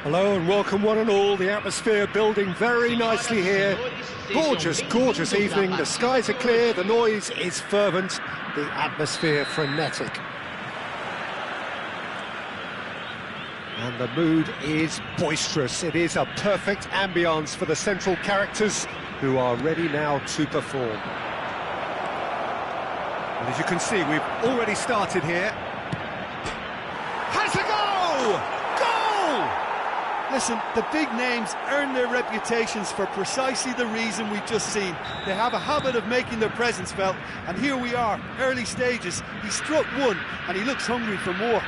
Hello and welcome one and all. The atmosphere building very nicely here. Gorgeous, gorgeous evening. The skies are clear, the noise is fervent, the atmosphere frenetic. And the mood is boisterous. It is a perfect ambience for the central characters who are ready now to perform. And as you can see, we've already started here. Has a goal! Listen, the big names earn their reputations for precisely the reason we've just seen. They have a habit of making their presence felt, and here we are, early stages. He struck one, and he looks hungry for more.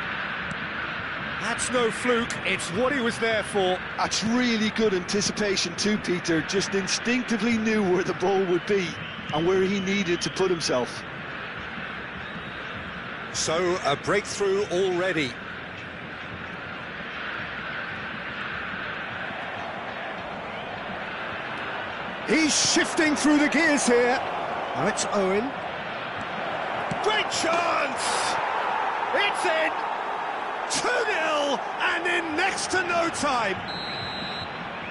That's no fluke, it's what he was there for. That's really good anticipation too, Peter. Just instinctively knew where the ball would be and where he needed to put himself. So, a breakthrough already. He's shifting through the gears here. Now it's Owen. Great chance! It's in! 2-0 and in next to no time.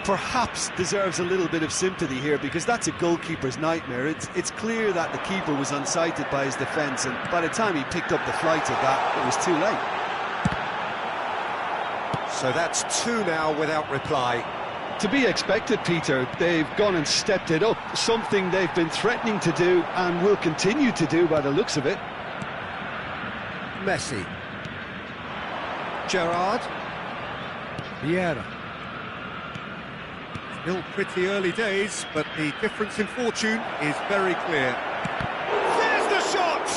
Perhaps deserves a little bit of sympathy here, because that's a goalkeeper's nightmare. It's clear that the keeper was unsighted by his defence, and by the time he picked up the flight of that, it was too late. So that's two now without reply. To be expected, Peter. They've gone and stepped it up, something they've been threatening to do and will continue to do by the looks of it. Messi. Gerrard. Vieira. Still pretty early days, but the difference in fortune is very clear. There's the shot!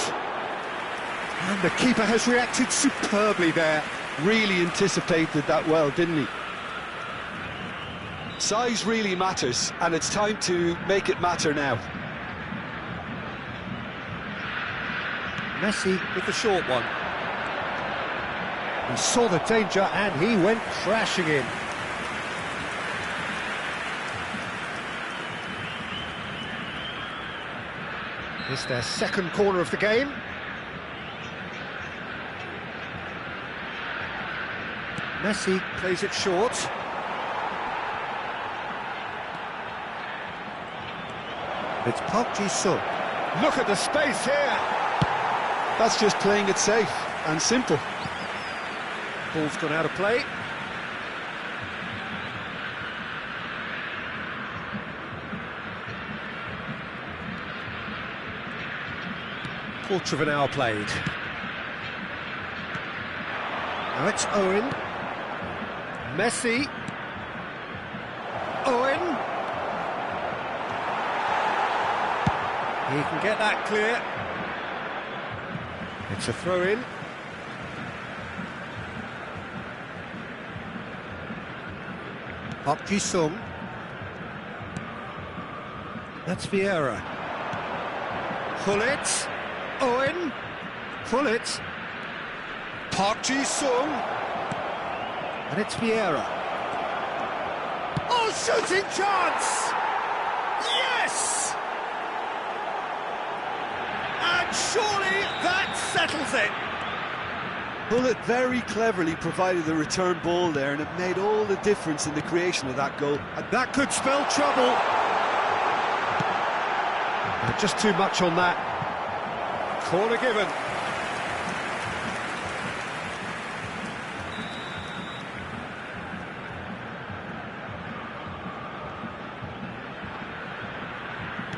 And the keeper has reacted superbly there. Really anticipated that well, didn't he? Size really matters, and it's time to make it matter now. Messi with the short one. He saw the danger and he went crashing in. It's their second corner of the game. Messi plays it short. It's Park Ji-sung. Look at the space here. That's just playing it safe and simple. Ball's gone out of play. Quarter of an hour played. Now it's Owen. Messi. Owen. He can get that clear. It's a throw-in. Park Ji-sung. That's Vieira. Gullit. Owen. Gullit. Park Ji-sung. And it's Vieira. Oh, shooting chance! Yes! And surely that settles it. Gullit very cleverly provided the return ball there, and it made all the difference in the creation of that goal. And that could spell trouble. Just too much on that. Corner given.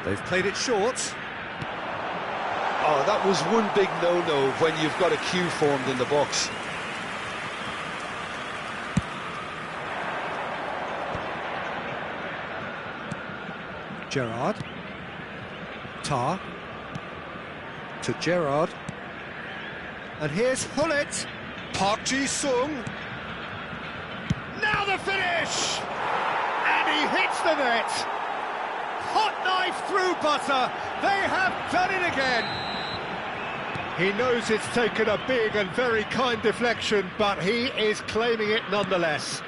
They've played it short. Oh, that was one big no-no when you've got a queue formed in the box. Gerrard. Tar. To Gerrard. And here's Gullit. Park Ji-sung. Now the finish! And he hits the net. Hot knife through butter. They have done it again. He knows it's taken a big and very kind deflection, but he is claiming it nonetheless.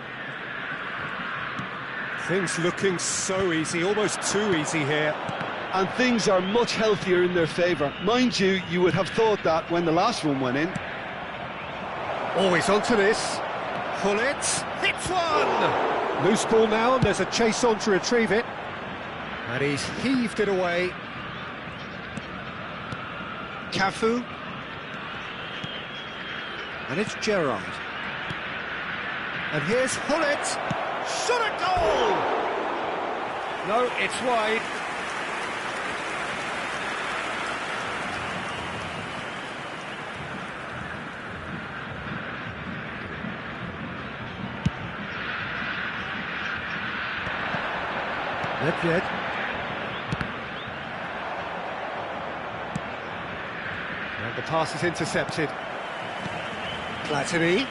Things looking so easy, almost too easy here. And things are much healthier in their favour. Mind you, you would have thought that when the last one went in. Always onto this. Pull it, hits one! Loose ball now, and there's a chase on to retrieve it. And he's heaved it away. Cafu. And it's Gerrard. And here's Hullet. Shot a goal! No, it's wide. Nedved. And the pass is intercepted. Platini.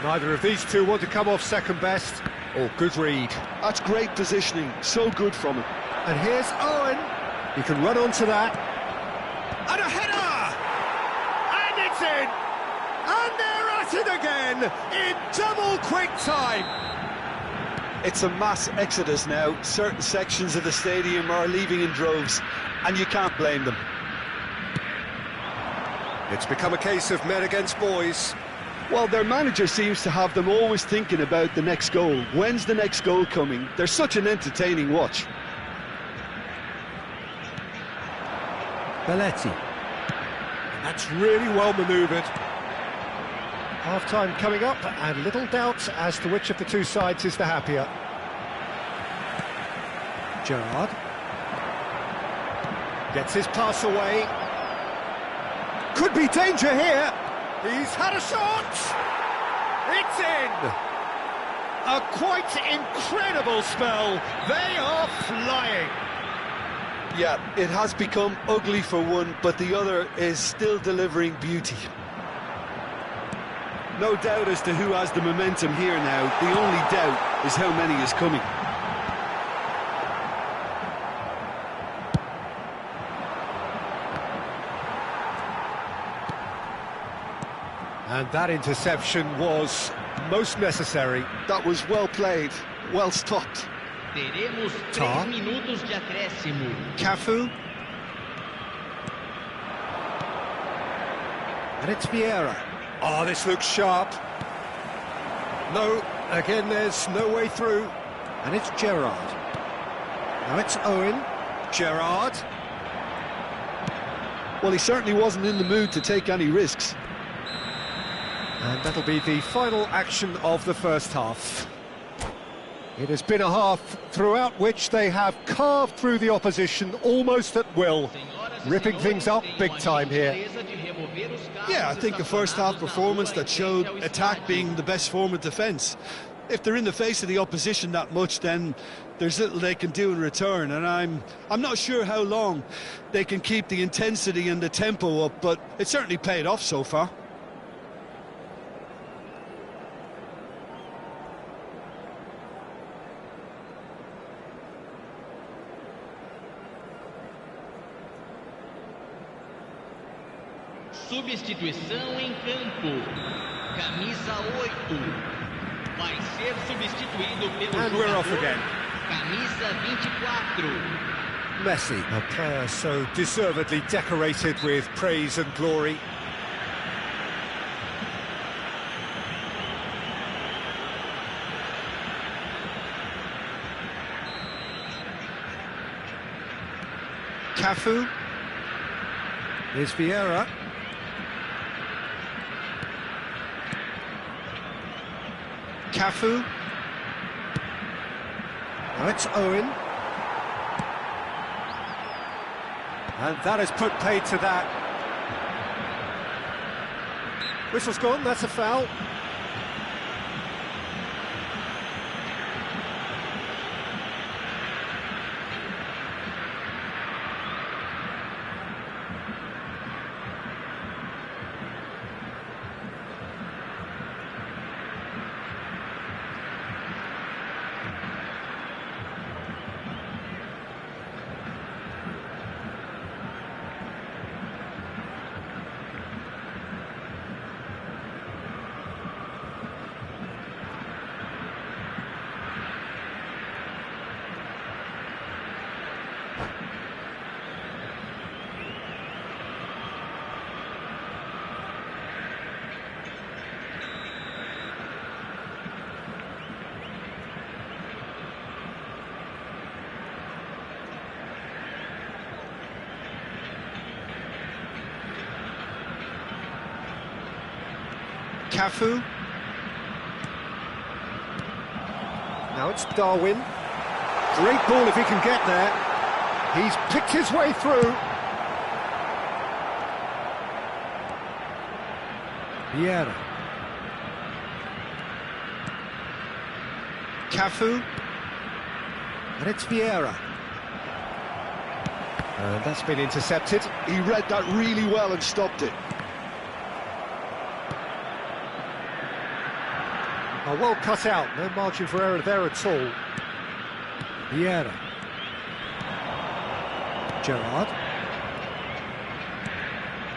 Neither of these two want to come off second best. Oh, good read. That's great positioning, so good from him. And here's Owen. He can run onto that. And a header! And it's in! And they're at it again in double quick time. It's a mass exodus now. Certain sections of the stadium are leaving in droves, and you can't blame them. It's become a case of men against boys. Well, their manager seems to have them always thinking about the next goal. When's the next goal coming? They're such an entertaining watch. Belletti. That's really well manoeuvred. Half-time coming up, and little doubt as to which of the two sides is the happier. Gerrard. Gets his pass away. Could be danger here. He's had a shot. It's in. A quite incredible spell. They are flying. Yeah, it has become ugly for one, but the other is still delivering beauty. No doubt as to who has the momentum here now. The only doubt is how many is coming. And that interception was most necessary. That was well played, well stopped. Teremos 3 minutos de acréscimo. Cafu. And it's Vieira. Oh, this looks sharp. No, again, there's no way through. And it's Gerrard. Now it's Owen. Gerrard. Well, he certainly wasn't in the mood to take any risks. And that'll be the final action of the first half. It has been a half throughout which they have carved through the opposition almost at will, ripping things up big time here. Yeah, I think a first-half performance that showed attack being the best form of defence. If they're in the face of the opposition that much, then there's little they can do in return, and I'm not sure how long they can keep the intensity and the tempo up, but it certainly paid off so far. Substituição em campo. Camisa 8. Vai ser substituído pelo And we're off again. Camisa 24. Messi, a player so deservedly decorated with praise and glory. Cafu. Here's Vieira. Cafu. Now it's Owen. And that has put paid to that. Whistle's gone, that's a foul. Cafu. Now it's Darwin. Great ball if he can get there. He's picked his way through. Vieira. Cafu. And it's Vieira. And that's been intercepted. He read that really well and stopped it. Oh, well cut out, no margin for error there at all. Vieira. Gerrard.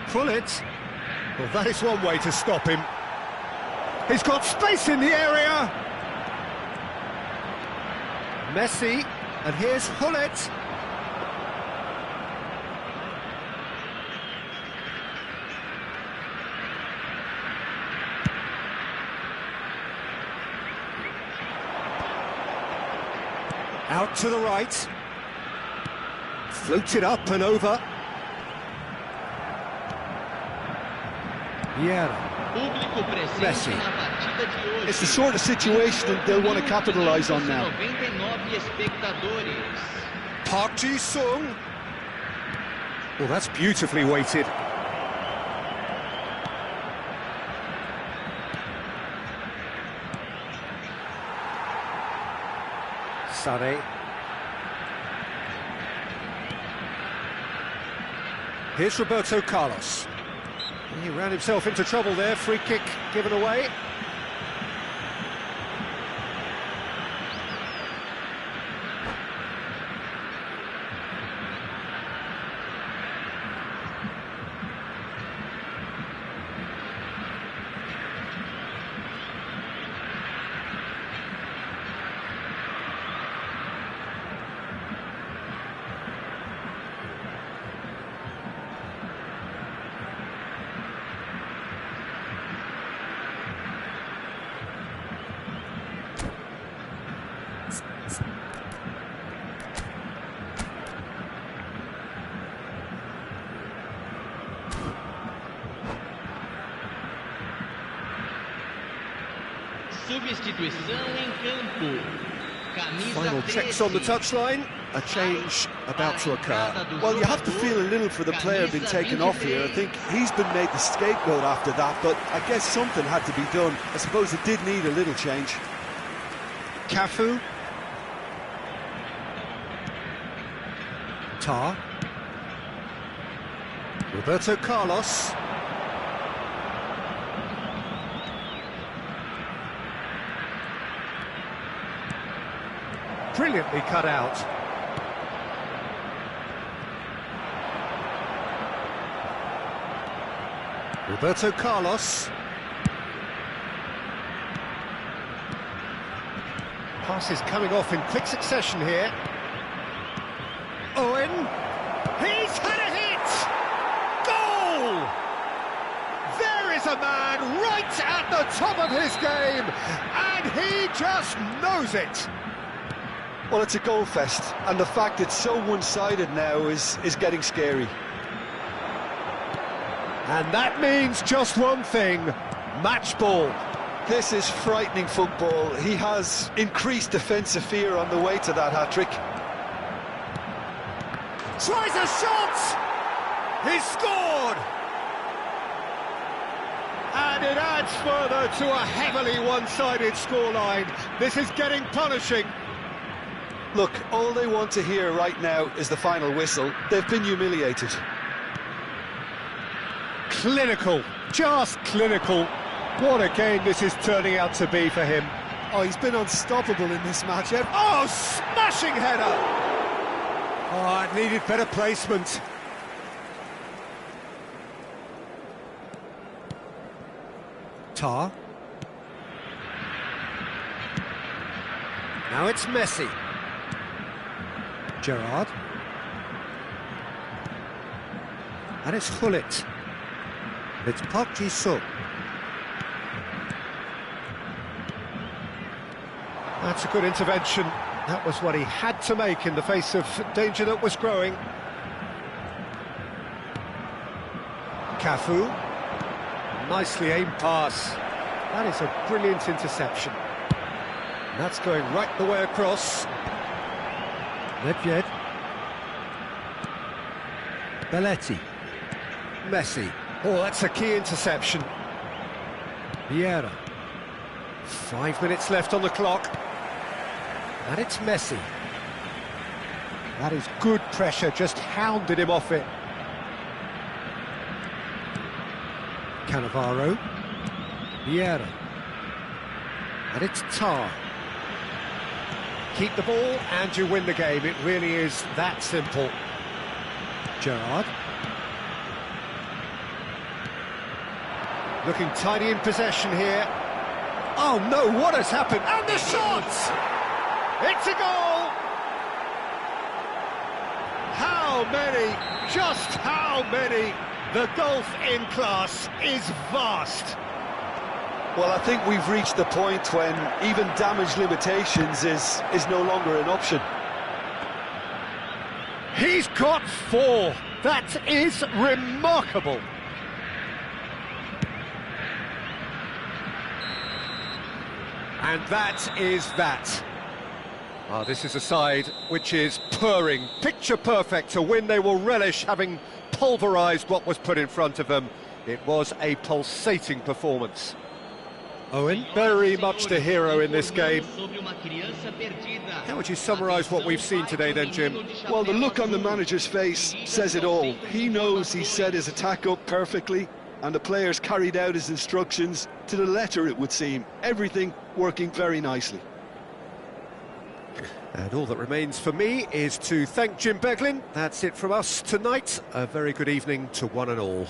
Pullet. Well, that is one way to stop him. He's got space in the area. Messi, and here's Hullet. Out to the right. Floated up and over. Vieira. Messi. It's the sort of situation that they'll want to capitalise on now. Park Ji-sung. Well, that's beautifully weighted. Sane. Here's Roberto Carlos. He ran himself into trouble there, free kick given away. Substituição em campo. Final checks on the touchline. A change about to occur. Well, you have to feel a little for the player being taken off here. I think he's been made the scapegoat after that, but I guess something had to be done. I suppose it did need a little change. Cafu. Tar. Roberto Carlos. Brilliantly cut out. Roberto Carlos. Passes coming off in quick succession here. Owen. He's had a hit! Goal! There is a man right at the top of his game, and he just knows it. Well, it's a goal fest, and the fact it's so one-sided now is getting scary. And that means just one thing, match ball. This is frightening football. He has increased defensive fear on the way to that hat-trick. Tries a shot! He's scored! And it adds further to a heavily one-sided scoreline. This is getting punishing. Look, all they want to hear right now is the final whistle. They've been humiliated. Clinical, just clinical. What a game this is turning out to be for him. Oh, he's been unstoppable in this match. Oh, smashing header! Oh, it needed better placement. Tar. Now it's Messi. Gerrard. And it's Hullet. It's Park Ji-sung. That's a good intervention. That was what he had to make in the face of danger that was growing. Cafu. Nicely aimed pass. That is a brilliant interception. That's going right the way across. Nedved. Belletti. Messi. Oh, that's a key interception. Vieira. 5 minutes left on the clock. And it's Messi. That is good pressure, just hounded him off it. Cannavaro. Vieira. And it's Tar. Keep the ball and you win the game. It really is that simple. Gerrard. Looking tidy in possession here. Oh no, what has happened? And the shot! It's a goal! How many? Just how many? The gulf in class is vast. Well, I think we've reached the point when even damage limitations is no longer an option. He's got 4. That is remarkable. And that is that. Ah, this is a side which is purring, picture perfect to win. They will relish having pulverised what was put in front of them. It was a pulsating performance. Owen. Very much the hero in this game. How would you summarise what we've seen today then, Jim? Well, the look on the manager's face says it all. He knows he set his attack up perfectly, and the players carried out his instructions to the letter, it would seem. Everything working very nicely. And all that remains for me is to thank Jim Beglin. That's it from us tonight. A very good evening to one and all.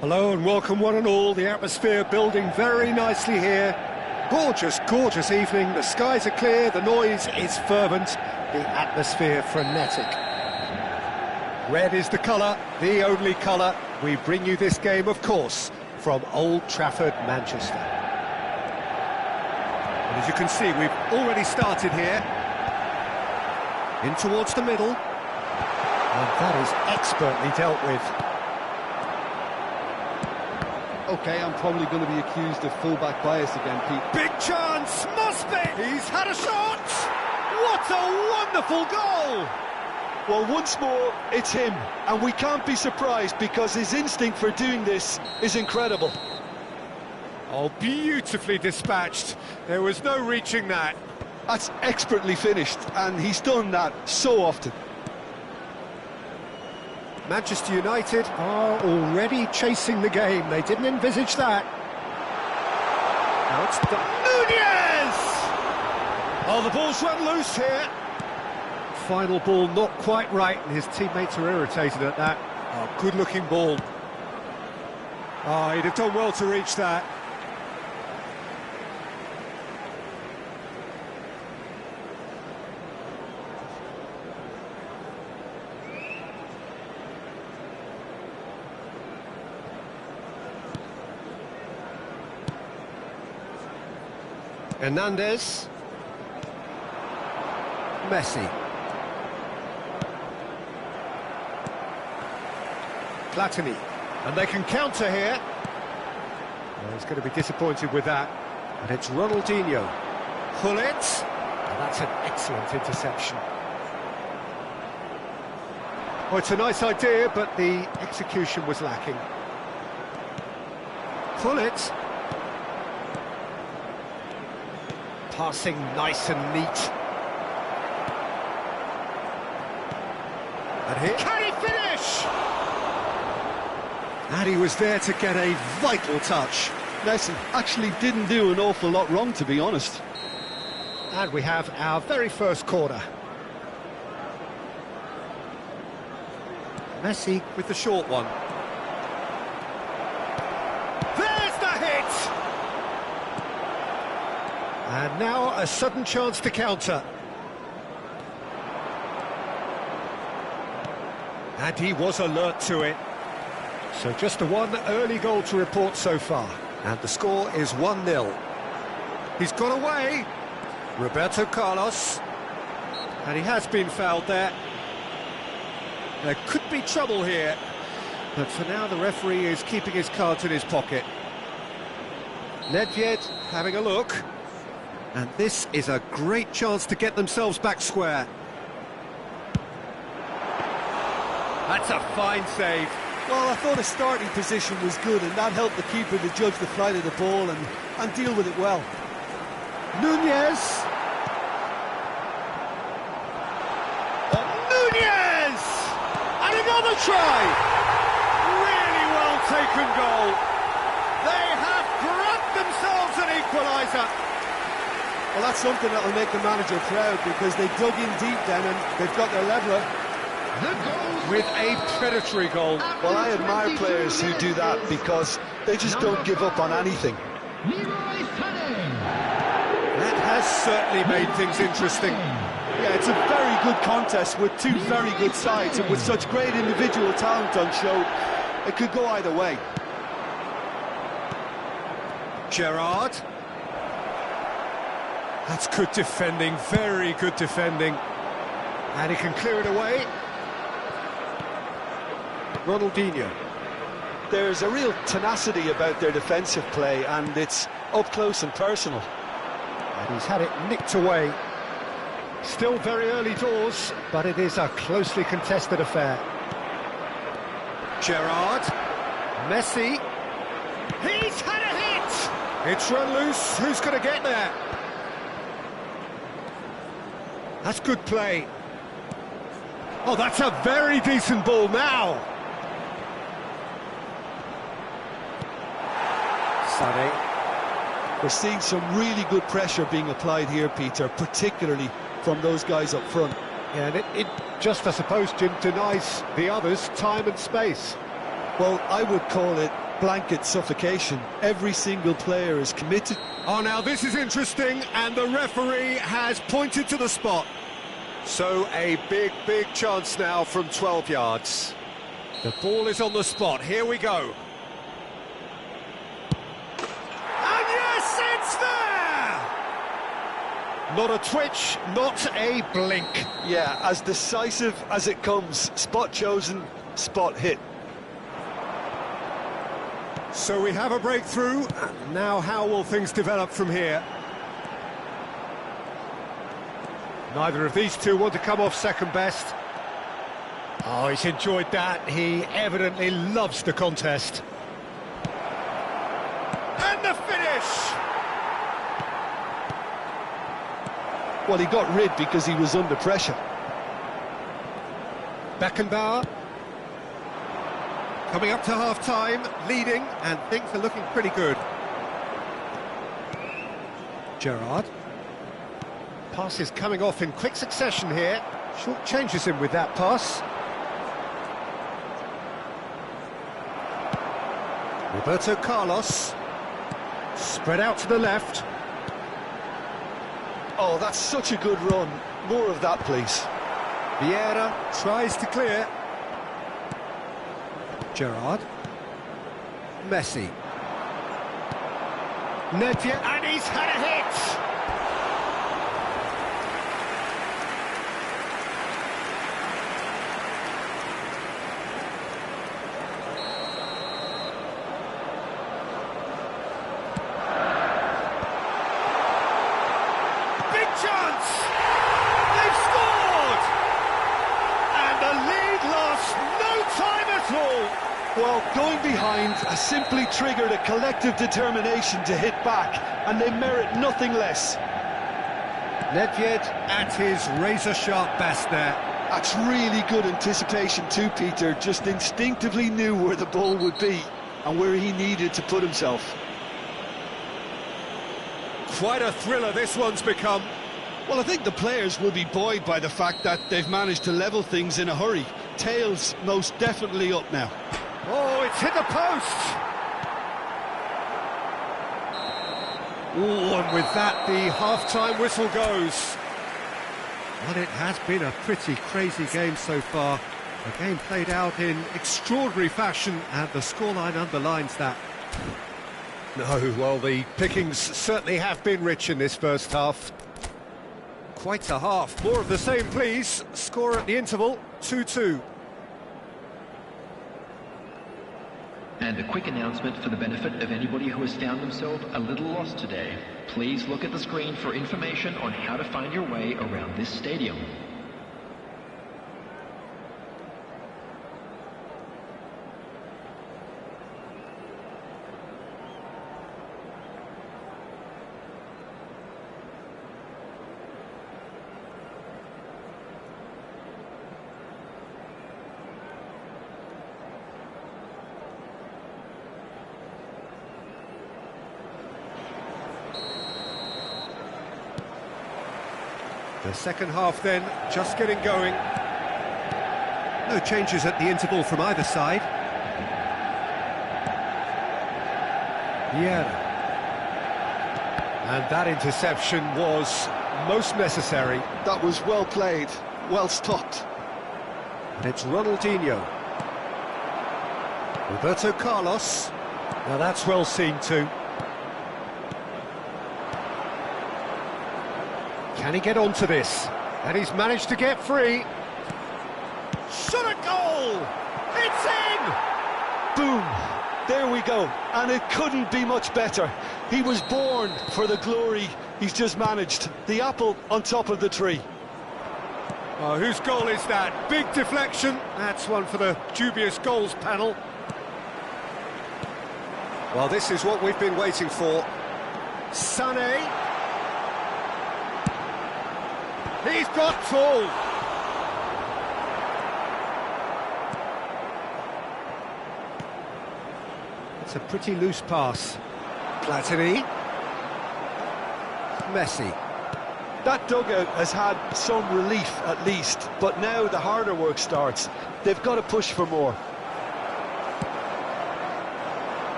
Hello and welcome one and all. The atmosphere building very nicely here. Gorgeous, gorgeous evening. The skies are clear, the noise is fervent, the atmosphere frenetic. Red is the colour, the only colour. We bring you this game, of course, from Old Trafford, Manchester. And as you can see, we've already started here. In towards the middle. And that is expertly dealt with. Okay, I'm probably going to be accused of full-back bias again, Pete. Big chance, must be! He's had a shot! What a wonderful goal! Well, once more, it's him, and we can't be surprised because his instinct for doing this is incredible. Oh, beautifully dispatched. There was no reaching that. That's expertly finished, and he's done that so often. Manchester United are already chasing the game. They didn't envisage that. Now it's Nunez! Oh, the ball's run loose here. Final ball not quite right, and his teammates are irritated at that. Oh, good-looking ball. Oh, he'd have done well to reach that. Hernandez. Messi. Platini. And they can counter here. Well, he's going to be disappointed with that. And it's Ronaldinho. Gullit. And that's an excellent interception. Well, it's a nice idea, but the execution was lacking. Gullit. Passing nice and neat. And here... Can he finish? And he was there to get a vital touch. Messi actually didn't do an awful lot wrong, to be honest. And we have our very first corner. Messi with the short one. There's the hit! And now a sudden chance to counter. And he was alert to it. So just the one early goal to report so far. And the score is 1-0. He's got away. Roberto Carlos. And he has been fouled there. There could be trouble here. But for now the referee is keeping his cards in his pocket. Nedved having a look. And this is a great chance to get themselves back square. That's a fine save. Well, I thought his starting position was good, and that helped the keeper to judge the flight of the ball and deal with it well. Nunez! Nunez! And another try! Really well taken goal. They have grabbed themselves an equaliser. Well, that's something that will make the manager proud, because they dug in deep then and they've got their leveller. With a predatory goal. Well, I admire players who do that because they just don't give up on anything. That has certainly made things interesting. Yeah, it's a very good contest with two very good sides, and with such great individual talent on show, it could go either way. Gerrard. That's good defending, very good defending. And he can clear it away. Ronaldinho. There's a real tenacity about their defensive play, and it's up close and personal. And he's had it nicked away. Still very early doors, but it is a closely contested affair. Gerrard. Messi. He's had a hit! It's run loose. Who's going to get there? That's good play. Oh, that's a very decent ball now. Sané. We're seeing some really good pressure being applied here, Peter, particularly from those guys up front. Yeah, and it just, I suppose, Jim, denies the others time and space. Well, I would call it blanket suffocation. Every single player is committed. Oh, now this is interesting, and the referee has pointed to the spot. So a big, big chance now from 12 yards. The ball is on the spot, here we go. And yes, it's there! Not a twitch, not a blink. Yeah, as decisive as it comes. Spot chosen, spot hit. So we have a breakthrough. Now how will things develop from here? Neither of these two want to come off second best. Oh, he's enjoyed that. He evidently loves the contest. And the finish! Well, he got rid because he was under pressure. Beckenbauer. Coming up to half-time, leading, and things are looking pretty good. Gerrard. Pass is coming off in quick succession here. Short changes him with that pass. Roberto Carlos. Spread out to the left. Oh, that's such a good run. More of that, please. Vieira tries to clear. Gerrard. Messi. Nedved, and he's had a hit! Big chance! They've scored! And the lead lost no time at all! Well, going behind has simply triggered a collective determination to hit back, and they merit nothing less. Nedved at his razor-sharp best there. That's really good anticipation too, Peter. Just instinctively knew where the ball would be and where he needed to put himself. Quite a thriller this one's become. Well, I think the players will be buoyed by the fact that they've managed to level things in a hurry. Tails most definitely up now. Oh, it's hit the post! Oh, and with that, the half-time whistle goes. Well, it has been a pretty crazy game so far. A game played out in extraordinary fashion, and the scoreline underlines that. No, well, the pickings certainly have been rich in this first half. Quite a half. More of the same, please. Score at the interval, 2-2. And a quick announcement for the benefit of anybody who has found themselves a little lost today. Please look at the screen for information on how to find your way around this stadium. The second half then, just getting going. No changes at the interval from either side. Vieira. And that interception was most necessary. That was well played, well stopped. And it's Ronaldinho. Roberto Carlos. Now that's well seen too. Can he get onto this? And he's managed to get free. Shot a goal! It's in! Boom! There we go. And it couldn't be much better. He was born for the glory he's just managed. The apple on top of the tree. Oh, whose goal is that? Big deflection. That's one for the dubious goals panel. Well, this is what we've been waiting for. Sané. He's got tall. It's a pretty loose pass. Platini. Messi. That dugout has had some relief at least, but now the harder work starts. They've got to push for more.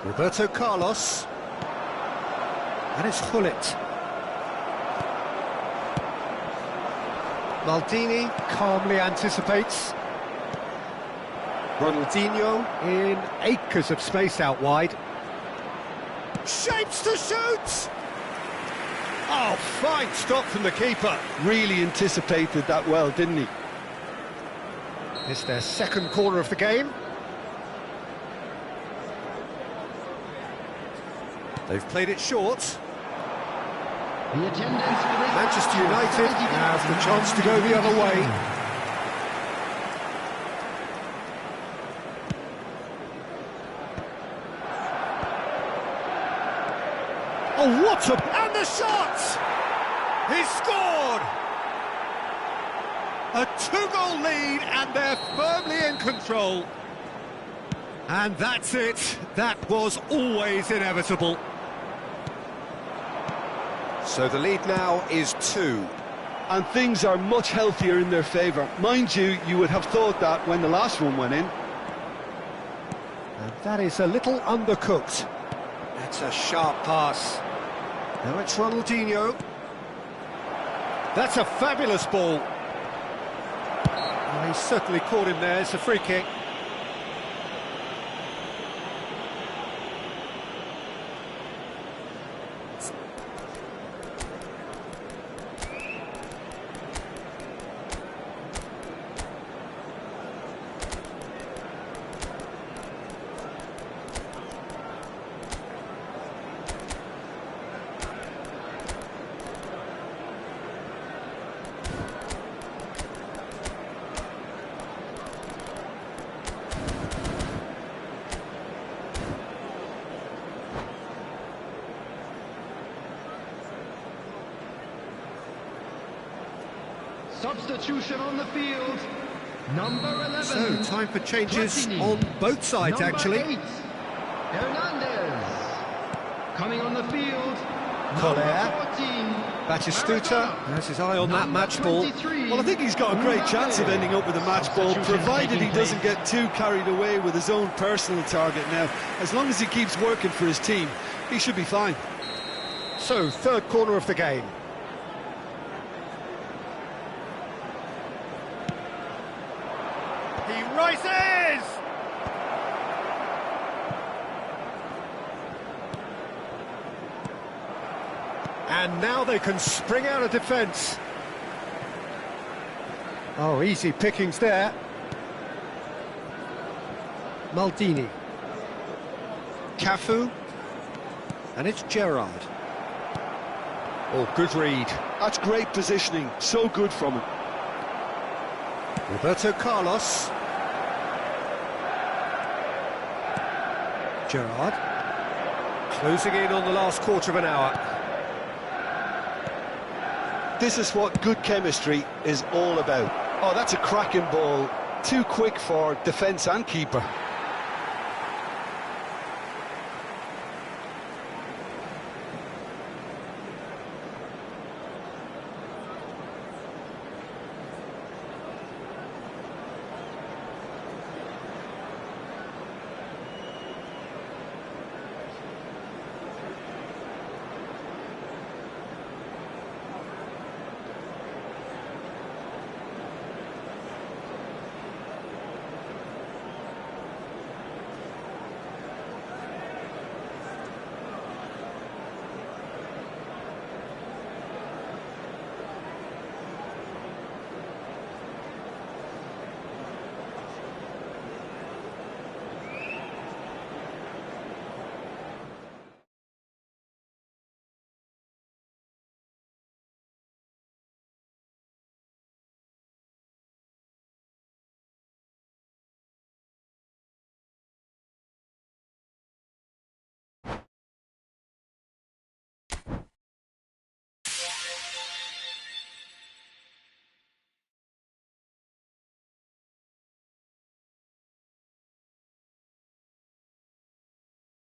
Roberto Carlos. And it's Hullet. Maldini calmly anticipates. Ronaldinho in acres of space out wide. Shapes to shoot! Oh, fine stop from the keeper. Really anticipated that well, didn't he? It's their second corner of the game. They've played it short. The attendance for this Manchester United have the chance to go the other way. Oh, what a... And the shot! He's scored! A two-goal lead, and they're firmly in control. And that's it. That was always inevitable. So the lead now is 2. And things are much healthier in their favour. Mind you, you would have thought that when the last one went in. And that is a little undercooked. That's a sharp pass. Now it's Ronaldinho. That's a fabulous ball. Well, he certainly caught him there. It's a free kick. Substitution on the field. Number 11. So, time for changes Platini. on both sides, Number actually. 8, Hernandez. Coming on the field. Collier. Number 14. Batistuta has his eye on that match ball. Well, I think he's got a great chance of ending up with a match ball, provided he doesn't get too carried away with his own personal target now. As long as he keeps working for his team, he should be fine. So, third corner of the game. He rises! And now they can spring out of defence. Oh, easy pickings there. Maldini. Cafu. And it's Gerrard. Oh, good read. That's great positioning, so good from him. Roberto Carlos. Gerrard. Closing in on the last quarter of an hour. This is what good chemistry is all about. Oh, that's a cracking ball. Too quick for defence and keeper.